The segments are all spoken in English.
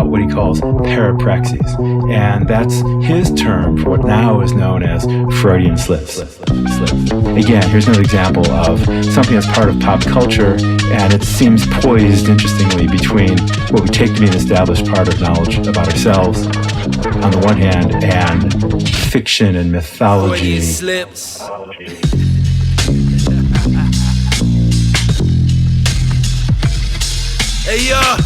what he calls parapraxis, and that's his term for what now is known as Freudian slips. Again, here's another example of something that's part of pop culture, and it seems poised, interestingly, between what we take to be an established part of knowledge about ourselves, on the one hand, and fiction and mythology. Freudian slips. Hey, yeah.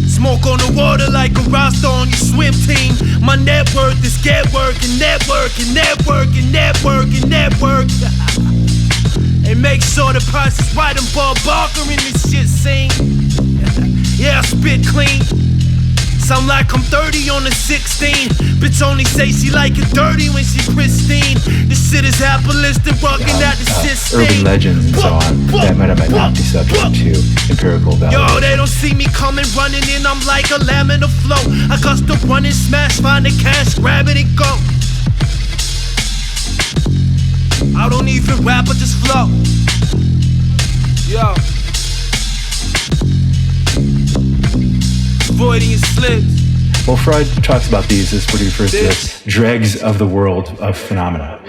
Smoke on the water like a roster on your swim team. My net worth is get work and network and network and network and network. And make sure the price is right. I'm Bob Barker in this shit scene. Yeah, I spit clean. Sound like I'm 30 on the 16. Bitch only say she like it dirty when she pristine. This shit is capitalistic, rocking out the system. Urban legends and so on, that might not be subject to empirical value. Yo, they don't see me coming, running in, I'm like a lamb in the flow. I got to run and smash, find the cash, grab it and go. I don't even rap, I just flow. Yo. Freudian slips. Well, Freud talks about these as what he refers to as dregs of the world of phenomena.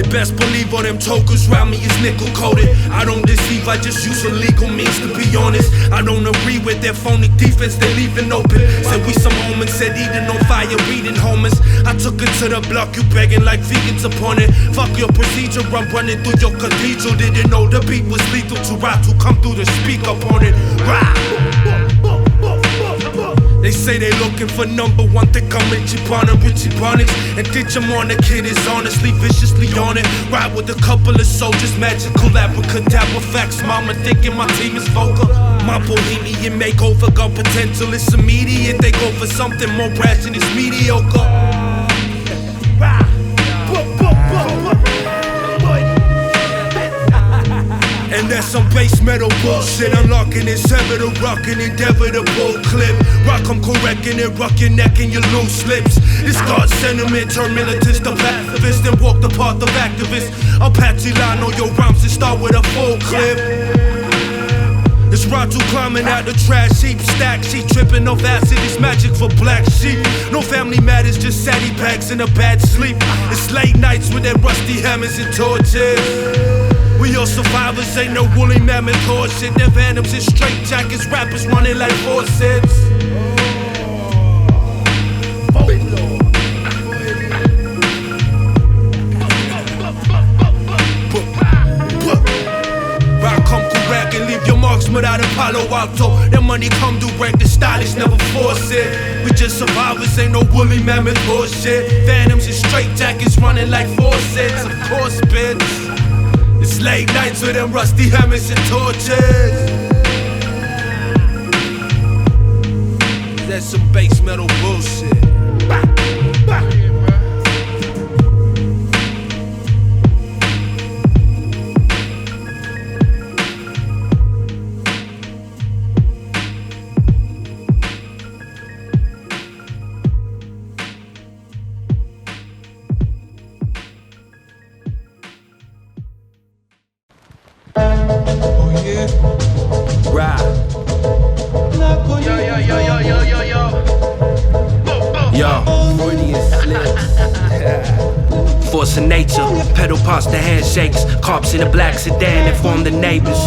Best believe all them tokens round me is nickel coated. I don't deceive, I just use illegal means to be honest. I don't agree with their phony defense, they leaving open. Said we some moments, said eating on fire, reading homers. I took it to the block, you begging like vegans upon it. Fuck your procedure, I'm running through your cathedral. Didn't know the beat was lethal to Ratu, come through to speak up on it. Rah! They say they looking for number one, think I'm Richie Bonics. And ditch him on the kid is honestly viciously on it. Ride with a couple of soldiers, magical abracadabra facts. Mama thinking my team is vocal. My bohemian makeover got potential, it's immediate. They go for something more brash and it's mediocre. And that's some base metal bullshit. Unlocking this ever to rock an inevitable clip. Rock, I'm correcting it, rock your neck and your loose slips. This God sentiment, turn militants to pacifist and walk the path of activists. Apache line on your rhymes and start with a full clip. It's Ratu climbing out the trash heap, stack sheet, tripping off acid, it's magic for black sheep. No family matters, just saddy bags and a bad sleep. It's late nights with them rusty hammers and torches. We all survivors, ain't no woolly mammoth horseshit. Their venoms and straight jackets, rappers running like forceps. Rock come correct and leave your marks without a Palo Alto. That money come direct, the stylish never force it. We just survivors, ain't no woolly mammoth horseshit. Venoms and straight jackets running like forceps, of course, bitch. It's late nights with them rusty hammers and torches. That's some base metal bullshit. force of nature. Pedal past the handshakes, cops in a black sedan that form the neighbors.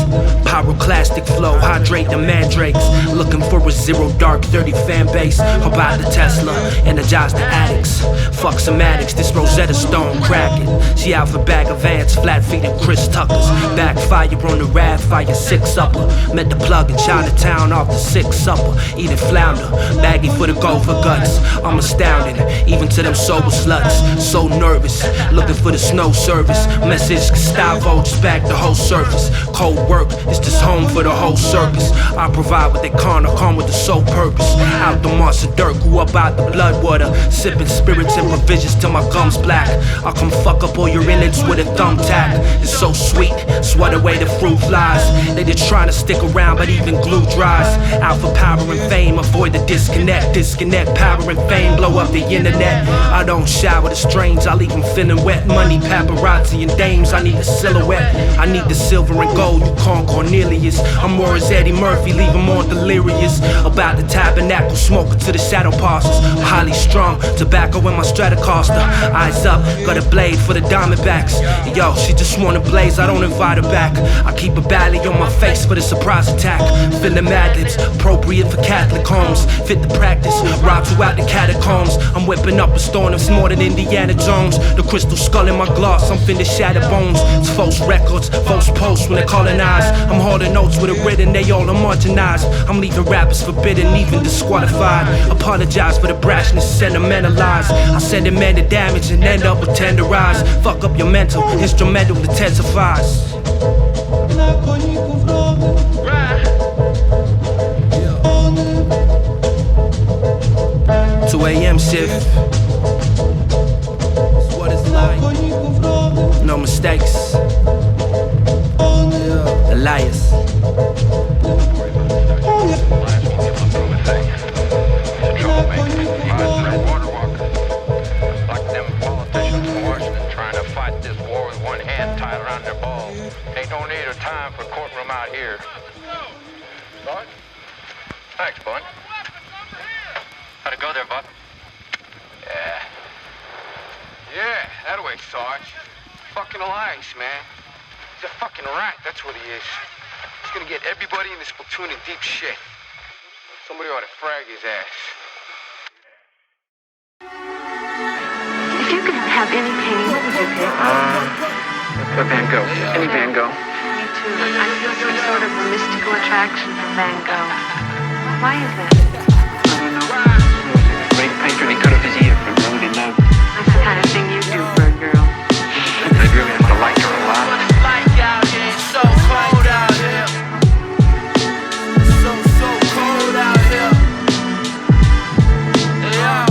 Pyroclastic flow, hydrate the mandrakes. Looking for a zero dark 30 fan base. About the Tesla, energize the addicts. Fuck some addicts, this Rosetta Stone cracking. She out for bag of ants, flat feet and Chris Tuckers. Backfire on the rad, fire six upper. Met the plug in Chinatown off the six supper. Eating flounder, baggy for the gopher guts. I'm astounded, even to them sober sluts. So nervous, looking for the snow service. Message Gustavo, just back the whole surface. Cold work, it's just home for the whole circus. I provide what they can't, I come with the sole purpose. Out the moss of dirt, grew up out the blood water. Sipping spirits and provisions till my gums black. I come fuck up all your innards with a thumbtack. It's so sweet, swat away the fruit flies. They just trying to stick around, but even glue dries. Out for power and fame, avoid the disconnect. Disconnect power and fame, blow up the internet. I don't shower the strange, I leave them feeling wet. Money, paparazzi and dames, I need a silhouette. I need the silver and gold, you call Cornelius. I'm more as Eddie Murphy, leave him on delirious. About the tabernacle, smoking to the shadow passes. Highly strung, tobacco in my Stratocaster. Eyes up, got a blade for the Diamondbacks. Yo, she just wanna blaze, I don't invite her back. I keep a bally on my face for the surprise attack. Feeling mad lips, appropriate for Catholic homes. Fit the practice, Ratu out the catacombs. I'm whipping up a storm, it's more than Indiana Jones. The crystal skull in my glass, I'm finna shatter bones. It's false records, false posts when they colonize. I'm holding notes with a written, they all homogenized. I'm leaving rappers forbidden, even disqualified. Apologize for the brashness, sentimentalized. I send a man the damage and end up with tenderized. Fuck up your mental, instrumental intensifies. 2 a.m. shift. It's what it's like. No mistakes. Elias. Like them politicians from Washington trying to fight this war with one hand tied around their ball. Ain't no need of time for courtroom out here. Bud? Thanks, Bud. How'd it go there, Bud? Yeah, that way, Sarge. Fucking Elias, man. He's a fucking rat, that's what he is. He's gonna get everybody in this platoon in deep shit. Somebody ought to frag his ass. If you could have any painting, what would you pick? For Van Gogh. Any Van Gogh. Me too. I feel some sort of a mystical attraction for Van Gogh. Why is that? I don't know. He was a great painter and he cut off his ear for really love. That's the kind of thing you do for a girl. I really have to like her a lot. What it's like out here, it's so cold out here. It's so cold out here. Yeah.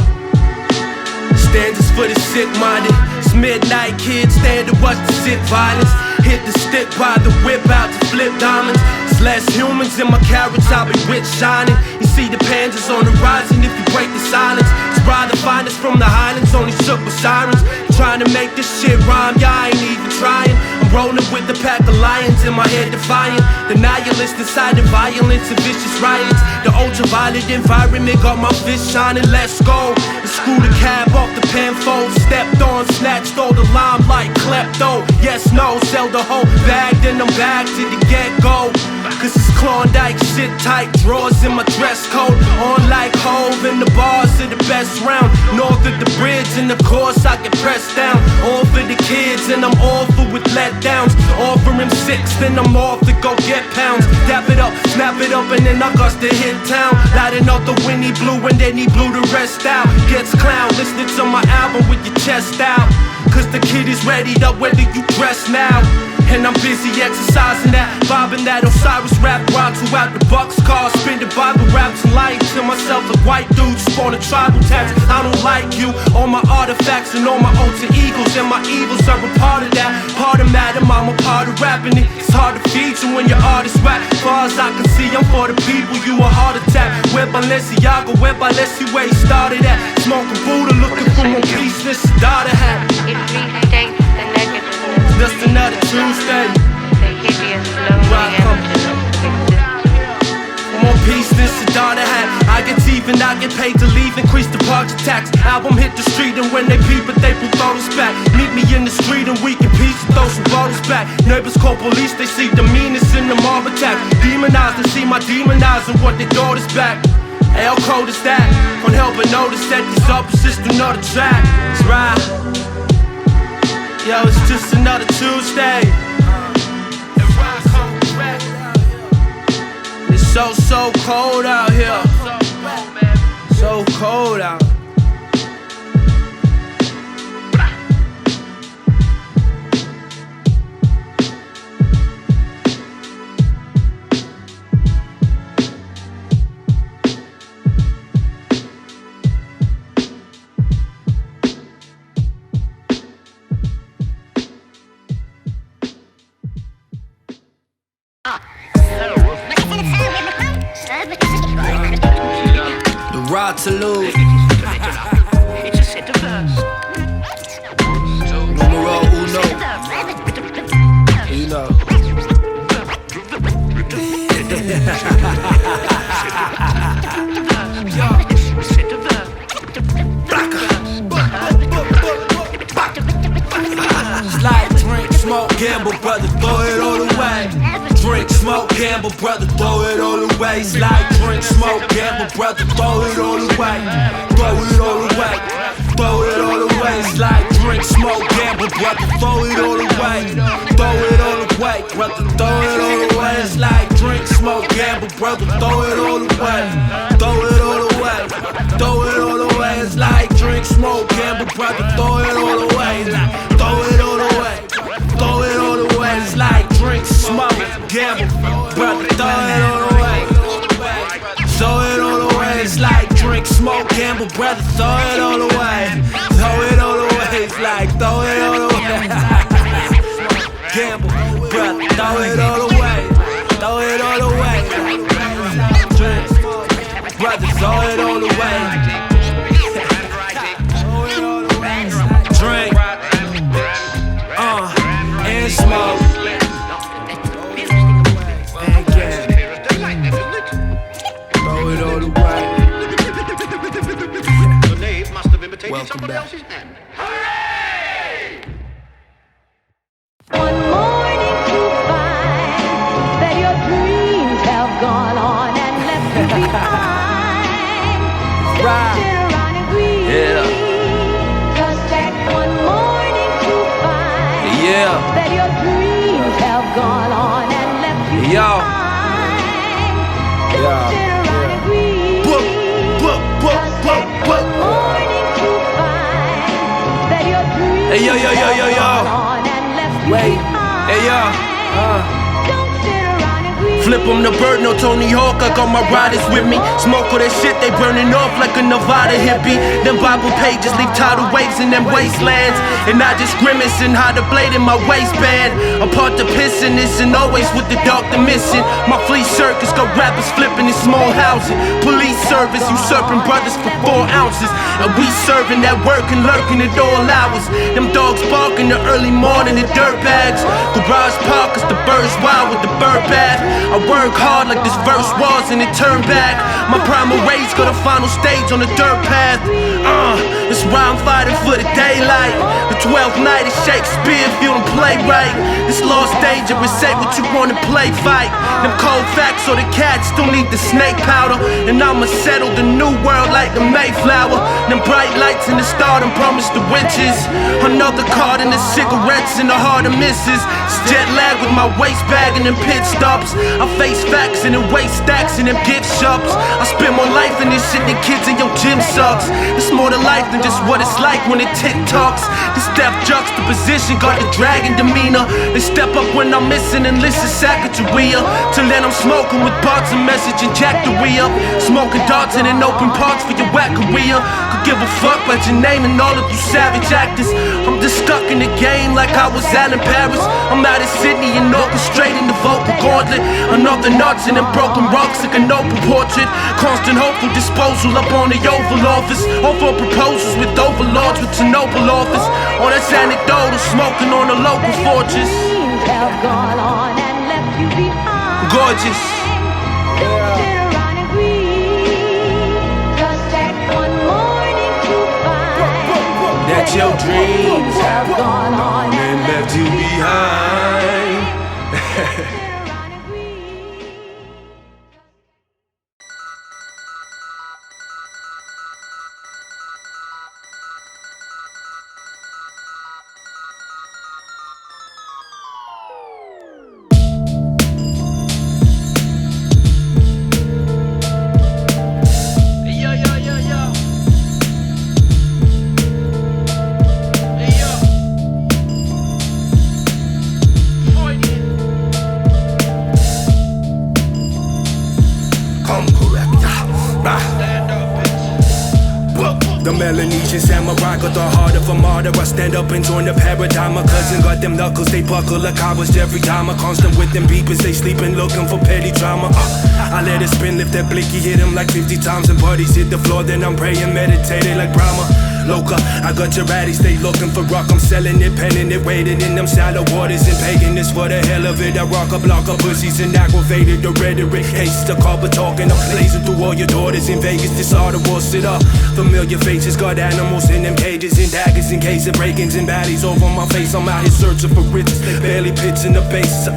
Stanzas for the sick-minded. It's midnight, kids stand to watch the sick violence. Hit the stick by the whip out to flip diamonds. It's less humans in my carrots, I'll be witch shining. You see the pandas on the horizon if you break the silence. It's brother find us from the highlands, only shook with sirens. Trying to make this shit rhyme, yeah, I ain't even trying. I'm rolling with the pack of lions in my head defiant. The nihilist inside the violence and vicious riots. The ultraviolet environment got my fist shining, let's go. And screw the cab off the penfold. Stepped on, snatched all the limelight, klepto. Yes, no, sell the whole bag, then I'm back to the get-go. Cause it's Klondike, shit tight, drawers in my dress code. On like Hove and the bars are the best round. North of the bridge and the course I get pressed down. All for the kids and I'm awful with letdowns. Offer him 6, then I'm off to go get pounds. Dap it up, snap it up and then I got to hit town. Lighting up the wind he blew and then he blew the rest out. Gets clown, listening to my album with your chest out. Cause the kid is ready up whether you dress now. And I'm busy exercising that, vibing that Osiris rap. Ratu out the Bucks car, spinning Bible raps and lying to myself like white dudes spawning tribal tax. I don't like you, all my artifacts and all my alter egos and my evils are a part of that. Part of Madam, I'm a part of rapping it. It's hard to feed you when your artist rap. Far as I can see, I'm for the people, you a heart attack. Where Balenciaga, where Balesi, where he started at. Smoking Buddha, looking for more peace, this daughter hat. It restates the negativeness. Just another Tuesday. The hideous, lonely emptiness of existence. One more peace, this a daughter hat. I get even, I get paid to leave, increase the project tax. Album hit the street and when they peep it, they put photos back. Meet me in the street and we can peace and throw some bottles back. Neighbors call police, they see the meanness in the mob attack. Demonized and see my demonizing what they daughter's back. Hey, how cold is that? Can't help but notice that these opposites do not attract. It's right. Yo, it's just another Tuesday. It's so cold out here. So cold out. The Ratu. It's a set of verbs. Numero uno. You know. Set of verbs. Slide, drink, smoke, gamble, brother, throw it all away. Drink, smoke, gamble, brother, throw it all away. Slide, drink, smoke, gamble, brother, throw it all away. Throw it all away. Throw it all away. Slide, drink, smoke, gamble, brother, throw it all away. Throw it all away, brother, throw it all away. Slide, drink, smoke, gamble, brother, throw it all away. Throw it all away. Throw it all away. Slide, drink, smoke, gamble, brother, throw it all away. Throw it all away. Throw it all away. It's like drink, smoke, gamble, brother, throw it all away. Throw it all away. It's like drink, smoke, gamble, brother, throw it all away. Throw it all away. It's like throw it all away. Gamble, brother, throw it all away. Throw it all away. Drink, brother, throw it all away. Drink, and smoke. And gamble. Throw it all away. The knave must have imitated Welcome somebody back. else's hand. One morning to find that your dreams have gone on and left you behind. Right. Don't sit around and grieve. Yeah. Just that one morning to find that your dreams have gone on and left you behind. Don't sit around and grieve. Just that one morning to find that your dreams Hey, yo. have gone on and left you Wait. behind. Hey, yo. Don't sit around and grieve. Flip 'em the bird, no Tony Hawk, I got my riders with me. Smoke all that shit, they burning off like a Nevada hippie. Them Bible pages leave tidal waves in them wastelands. And I just grimace and hide a blade in my waistband. Apart the pissing, isn't always with the doctor missing. My flea circus got rappers flipping in small houses. Police service, usurping brothers for 4 ounces. And we serving that work and lurking at all hours. Them dogs barking the early morning in dirt bags. Garage parkers, the birds wild with the bird bath. I work hard like this verse was and it turned back. My primal rays got a final stage on the dirt path. That's why I'm fighting for the daylight. The 12th night is Shakespeare if you don't play right. This lost dangerous, say what you wanna play, fight. Them cold facts or the cats still need the snake powder. And I'ma settle the new world like the Mayflower. Them bright lights in the stardom promise the witches. Another card in the cigarettes in the heart of misses. It's jet lag with my waist bag and them pit stops. I face facts and then waste stacks in them gift shops. I spend more life in this shit than kids in your gym sucks. It's more to life than just what it's like when it TikToks. This death juxtaposition got the dragon demeanor. They step up when I'm missing and listen Sacagawea. Till then I'm smoking with parts and message and Jack the Rhea. Smoking darts and in open parts for your whack career. Could give a fuck about your name and all of you savage actors. I'm just stuck in the game like I was Alan Paris. I'm out in Sydney and orchestrating the vocal gauntlet. Another nuts and them broken rocks like a noble portrait. Constant hopeful disposal up on the Oval Office. Offer proposals with overlords with Chernobyl office. Oh, that's anecdotal, smoking on a local fortress. Have gone on and left you behind. Gorgeous. Don't sit around But your dreams have gone on and left you behind. The Melanesian samurai got the heart of a martyr. I stand up and join the paradigm. My cousin got them knuckles, they buckle like I was every time. I constant with them beepers, they sleeping looking for petty drama. I let it spin, lift that blicky, hit him like 50 times. And buddies hit the floor, then I'm praying, meditating like Brahma. Loca, I got your ratty, stay looking for rock. I'm selling it, penning it, waiting in them shallow waters and pagan this for the hell of it. I rock a block of pussies and aggravated the rhetoric. Cases to carpet talking, I'm blazing through all your daughters in Vegas. This all the will sit up. Familiar faces, got animals in them cages and daggers in case of break-ins and baddies over my face. I'm out here searching for riches, barely pitching the bases.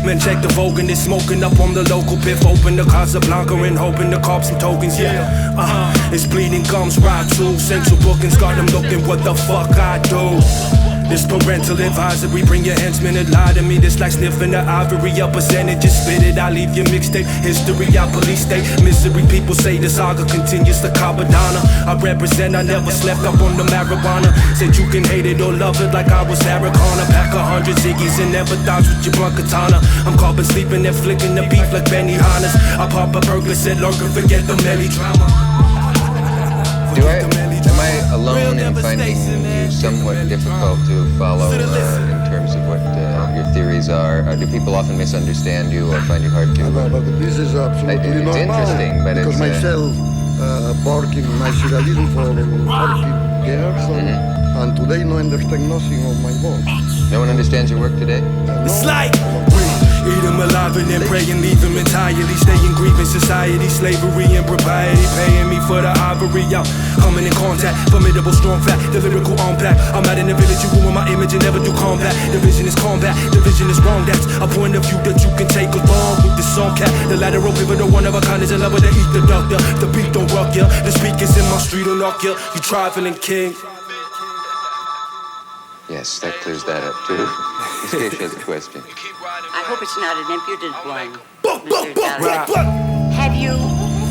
Man, check the Vogue and it's smoking up on the local piff. Open the Casablanca and hoping the cops some tokens, yeah. It's bleeding gums, Ratu. Central bookings got them looking what the fuck I do. This parental advisory, bring your henchmen and lie to me. This like sniffing the ivory, a percentage just spit it. I leave your mixtape, history, I police state. Misery, people say the saga continues to Cabadana. I represent, I never slept up on the marijuana. Said you can hate it or love it like I was Sarah Connor. Pack 100 Ziggies and never thought with your blunt katana. I'm caught been sleeping and flicking the beef like Benny Hannes. I pop a burglar, said lurker, forget the melodrama. Am I alone in finding you somewhat difficult to follow in terms of what your theories are? Do people often misunderstand you or find you hard to? But this is absolutely normal. It's interesting, but because myself working in my surrealism for 40 years, and today no understand nothing of my work. No one understands your work today? It's like eat him alive and then pray and leave him entirely. Stay in grieving society, slavery and propriety. Paying me for the ivory, I'm coming in contact. Formidable, strong fact, the lyrical unpack. I'm out in the village, you ruin my image and never do combat. The vision is combat, the vision is wrong. That's a point of view that you can take along with the song cat. The lateral pivot, one of a kind is a lover to eat the doctor. The beat don't rock ya, the speakers in my street will knock ya. You traveling king. Yes, that clears that up too. Mixtape has a question. I hope it's not an impudent one, Mr. Tahlia. Have you,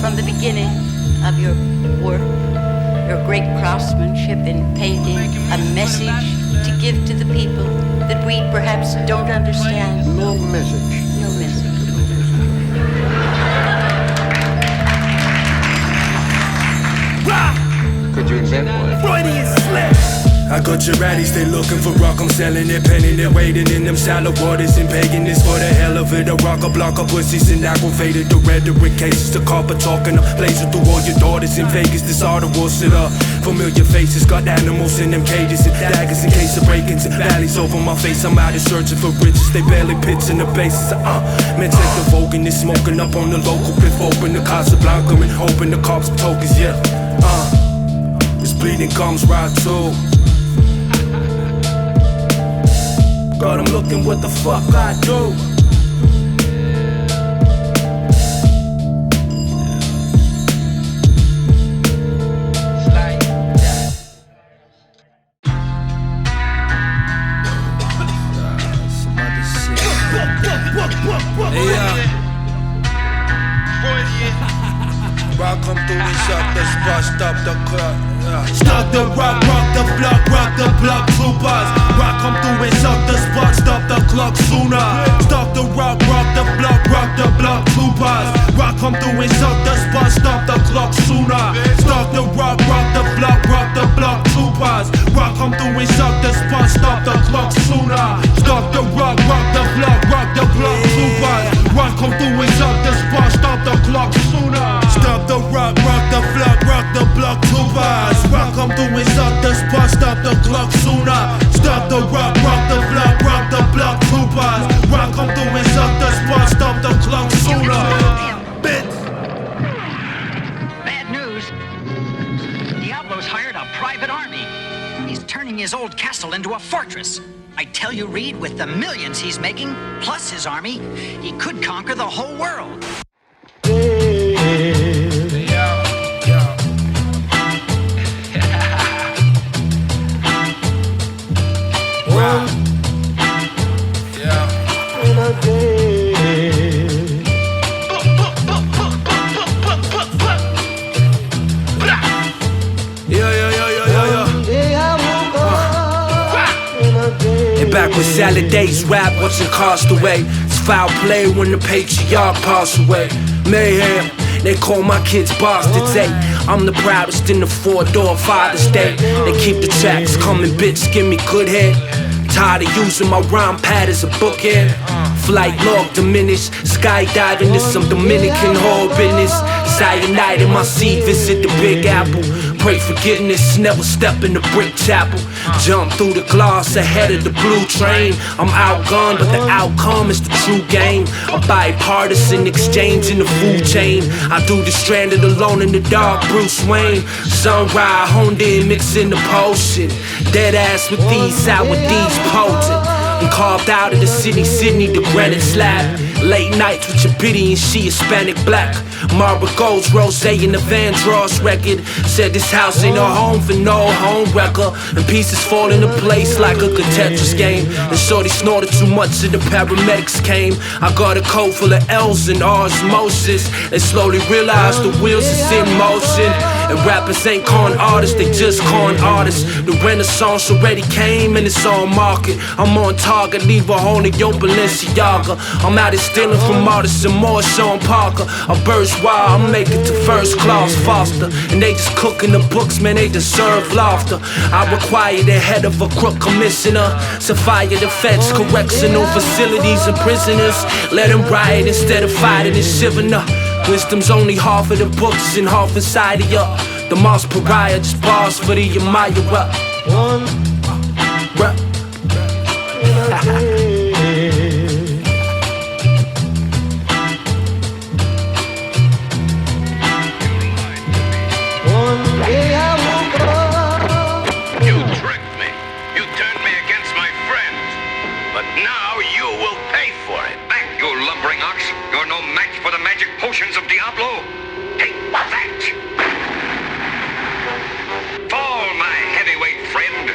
from the beginning of your work, your great craftsmanship in painting, a message to give to the people that we perhaps don't understand? No message. No message. Could you invent one? Freudian slip. I got your ratties, they looking for rock. I'm selling it, penning it, waiting in them shallow waters and pagan this for the hell of it. A rock, a block of pussies and aggravated the rhetoric. Cases to carpet talking, I'm blazing through all your daughters in Vegas. This all the will sit up. Familiar faces, got animals in them cages and daggers in case of break-ins and valleys over my face. I'm out here searching for riches, they barely pitching the bases. Man, check the Vogue and it's smoking up on the local piff. Open the Casablanca and hoping the cops some tokens, yeah. This bleeding gums, Ratu. God, I'm looking what the fuck I do. Some other shit. Yeah. Rock come through and shut the spot, stop the clock. Stop the rock, rock the block, troopers. Rock come through and shut the spot, stop the clock sooner. Stop the rock the block, troopers. Rock come through and shut the spot, stop the clock sooner. Stop the rock the block, troopers. Rock come through and shut the spot, stop the clock sooner. Stop the rock the block, troopers. Rock come through and shut the spot, stop the clock sooner. Stop the rock the block, troopers. Rock come through and shut the spot, stop the clock sooner. Stop the rock the block, troopers. Rock come through and shut the spot, stop the clock sooner. Bitch. Bad news. Diablo's hired a private army. He's turning turning his old castle into a fortress. I tell you, Reed, with the millions he's making, plus his army, he could conquer the whole world. Back when salad days rap wasn't cast away. It's foul play when the patriarch passed away. Mayhem, they call my kids bastards, eh? I'm the proudest in the four-door Father's Day. They keep the tracks coming, bitch, give me good head. Tired of using my rhyme pad as a bookhead. Flight log diminished, skydiving to some Dominican whore business. Cyanide in my seed, visit the Big Apple. Pray forgiveness, never step in the brick chapel. Jump through the glass ahead of the blue train. I'm outgunned, but the outcome is the true game. A bipartisan exchange in the food chain. I do the stranded alone in the dark, Bruce Wayne. Sunrise, honed in, mixing the potion. Dead ass with these, sour D's potent. And carved out of the city, Sydney, the granite slab. Late nights with your pity and she Hispanic black. Marlboro Gold's rose in the Van Dross record. Said this house ain't a home for no home wrecker. And pieces fall into place like a good Tetris game. And shorty snorted too much and the paramedics came. I got a coat full of L's and osmosis. They slowly realized the wheels is in motion. And rappers ain't con artists, they just con artists. The Renaissance already came and it's on market. I'm on target, leave a hole in your Balenciaga. I'm out here stealing from artists and more Sean Parker. A burst wild, I make it to first class faster. And they just cooking the books, man, they deserve laughter. I require the head of a crook commissioner. So fire the feds, correctional facilities and prisoners. Let them riot instead of fighting and shivering up. Wisdom's only half of the books and half inside of ya. The Mars pariah just bars for the admirer. You tricked me. You turned me against my friends. But now you will pay for it. Back, you lumbering ox. You're no match for the magic potions of Diablo. Take that! Fall, my heavyweight friend.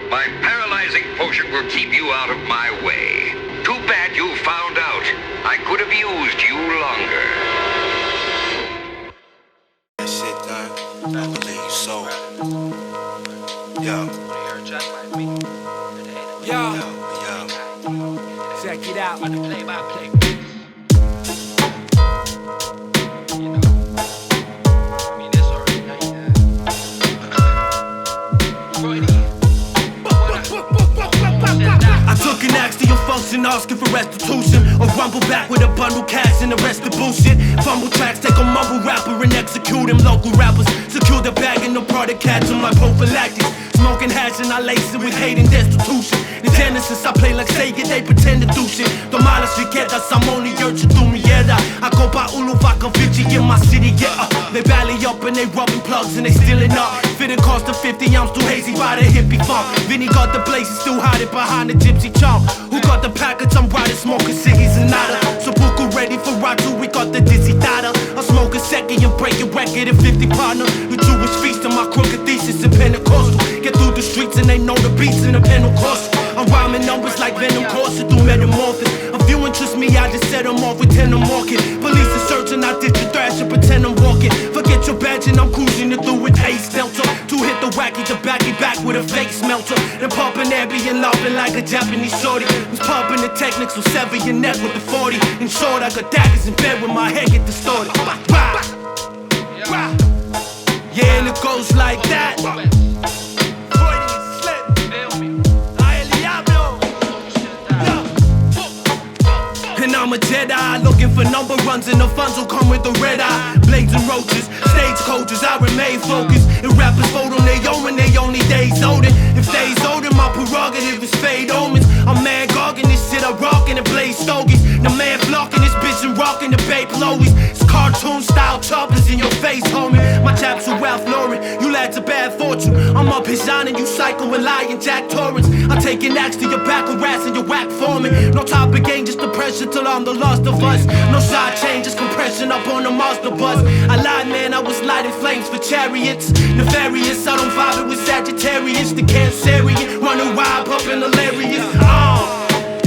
My paralyzing potion will keep you out of my way. Too bad you found out. I could have used you longer. That shit done. I believe so. Yo. Check it out. Play by play. I took an axe to your function, asking for restitution. Or rumble back with a bundle cash and the rest of bullshit. Fumble tracks, take a mumble rapper and execute him. Local rappers secure the bag and no product, catch them like prophylactics. Smoking hash and I lace it with hate and destitution. The Genesis I play like Sega, they pretend to do shit. The malas riquetas, I'm only urging through mierda. I go by Uluvakovici in my city, yeah. They valley up and they rubbing plugs and they stealing up. Fitting cost of 50 ounce too hazy by the hippie funk. Vinny got the blazes still hiding behind the gypsy chunk. Who got the package? I'm riding smoking ciggies and nada. So Buku ready for Ratu, we got the dizzy T.I.A.A. I smoke a second and break a record at 50 partner. The Jewish feast on my crooked thesis and Pentecostal. Get through the streets and they know the beats in the Pentecostal. I'm rhyming numbers like Venom coursing through metamorphosis. If you interest me, I just set them off with 10 market. Police are searching, I ditch the thrash and pretend I'm walking. Forget your badge and I'm cruising it through with Ace Delta. Two hit the wacky, the backy back with a face melter. Then pumping Ambien, laughing like a Japanese shorty. Who's pumping the techniques, will sever your neck with the 40. In short, I got daggers in bed with my head get distorted. Yeah, and it goes like that. And I'm a Jedi, looking for number runs and the funds will come with the red eye. Blades and roaches, stagecoaches, I remain focused. And rappers vote on their own when they only days older. If days older, my prerogative is fade omens. I'm man gogging this shit, I rockin' and blaze stogies. The man flocking this bitch and rockin' the babe lowies. Cartoon style choppers in your face, homie. My chaps are Ralph Lauren, you lads are bad fortune. I'm up his on and you psycho and lying Jack Torrance. I'm taking axe to your back, harassing your whack for me. No topic gain, just depression till I'm the last of us. No side change, just compression up on the monster bus. I lied, man, I was lighting flames for chariots. Nefarious, I don't vibe it with Sagittarius. The Cancerian, running wild, pumping hilarious.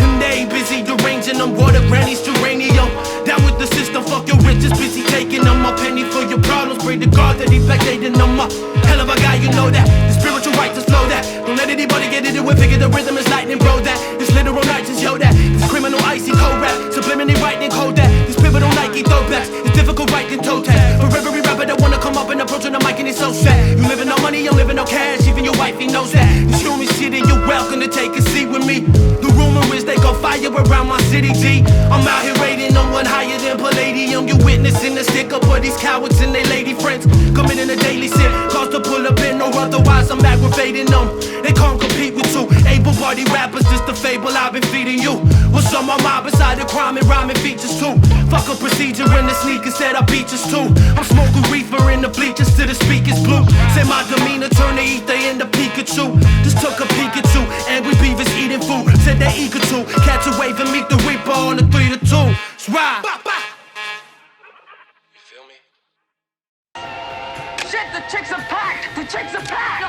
And they busy deranging them, water grannies, geranium. Down with the system, fuck your riches, busy taking them. A penny for your problems, pray to God that he backdating them up. Hell of a guy, you know that. The spiritual right to slow that. Don't let anybody get into it, figure the rhythm is lightning, bro. That this literal night just yo that. This criminal icy cold rap, subliminally writing code that. This pivotal Nike throwbacks, it's difficult writing toe tag. For every rapper that wanna come up and approach on the mic and it's so sad. You living on money, I'm living on cash, even your wifey knows that. This human shit and you're welcome to take a seat with me. The rumor is they gon' fire around my city, G. I'm out here raiding on one higher than palladium. You witnessing the stick up of these cowards and they lady friends. Coming in a daily sin, cause to pull up in, or otherwise I'm aggravating them. They can't compete with two able-bodied rappers, just the fable I've been feeding you. What's on my mind beside the crime and rhyming features too? Fuck a procedure in the sneakers that I beat just too. I'm smoking reefer in the bleachers till the speakers blue. Say my demeanor turn the ether into Pikachu. Just took a Pikachu, angry beavers eating food. Said they eager to catch a wave and meet the reaper on the 3 to 2. It's right. You feel me? Shit, the chicks are packed! The chicks are packed!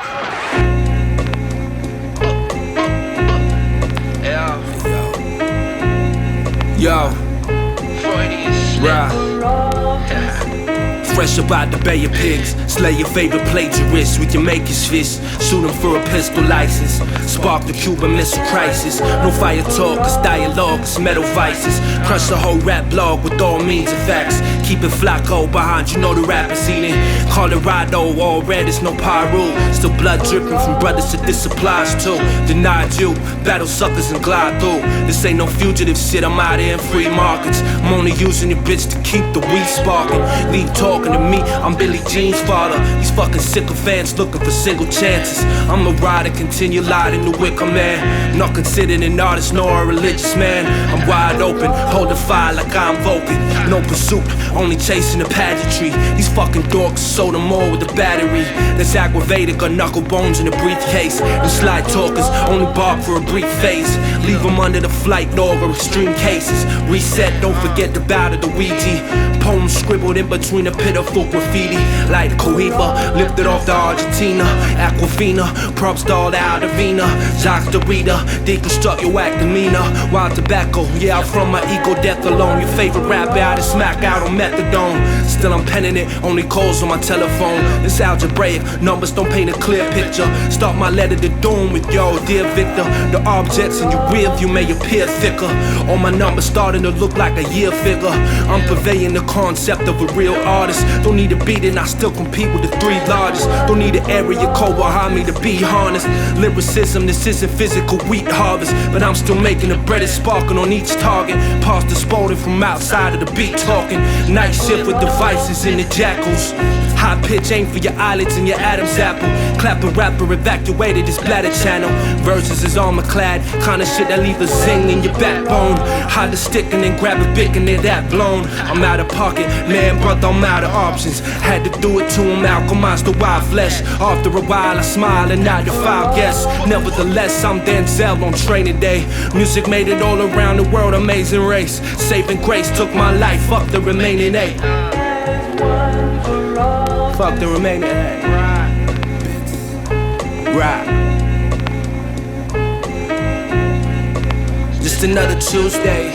Yo, Freudian slip. right. Fresh about the Bay of Pigs. Slay your favorite plagiarist with your maker's fist. Shoot him for a pistol license. Spark the Cuban Missile Crisis. No fire talk, it's dialogue, it's metal vices. Crush the whole rap blog with all means and facts. Keep it Flacco behind, you know the rappers eating. Colorado, all red, it's no pyro. Still blood dripping from brothers that this applies to. Denied you, battle suckers and glide through. This ain't no fugitive shit, I'm out here in free markets. I'm only using your bitch to keep the weed sparking. Leave talking to me, I'm Billie Jean's father. These fucking sycophants looking for single chances. I'm a rider, continue lighting the wicker man. Not considered an artist nor a religious man. I'm wide open, holding fire like I'm Vulcan. No pursuit, only chasing the pageantry. These fucking dorks sold them all with a battery. That's aggravated, got knuckle bones in a briefcase. And slide talkers only bark for a brief phase. Leave them under the flight log or extreme cases. Reset, don't forget the bow to the Ouija. Poems scribbled in between the pitiful graffiti. Like Cohiba, lifted off the Argentina. Aquafina, props to all the Aldovina. Jacques the Reader, deconstruct your whack demeanor. Wild tobacco, yeah, I'm from my ego death alone. Your favorite rap out and smack out on methadone. Still I'm penning it, only calls on my telephone. This algebraic, numbers don't paint a clear picture. Start my letter to doom with yo, dear Victor. The objects in your rear view may appear thicker. All my numbers starting to look like a year figure. I'm purveying the concept of a real artist. Don't need a beat and I still compete with the 3 largest. Don't need an area code behind me to be harnessed. Lyricism, this isn't physical wheat harvest. But I'm still making the bread is sparking on each target. Past the spotting from outside of the beat talking. Night shift with devices in the jackals. High pitch aim for your eyelids and your Adam's apple. Clap a rapper evacuated his bladder channel. Verses is armor clad, kinda shit that leave a zing in your backbone. Hide the stick and then grab a bick and they're that blown. I'm out of pocket, man, brother, I'm out of options. Had to do it to him, alchemize the wild flesh. After a while I smile and I defile guests. Nevertheless, I'm Denzel on training day. Music made it all around the world, amazing race. Saving grace took my life, fuck the remaining 8. Fuck the remaining 8. Right. Just another Tuesday.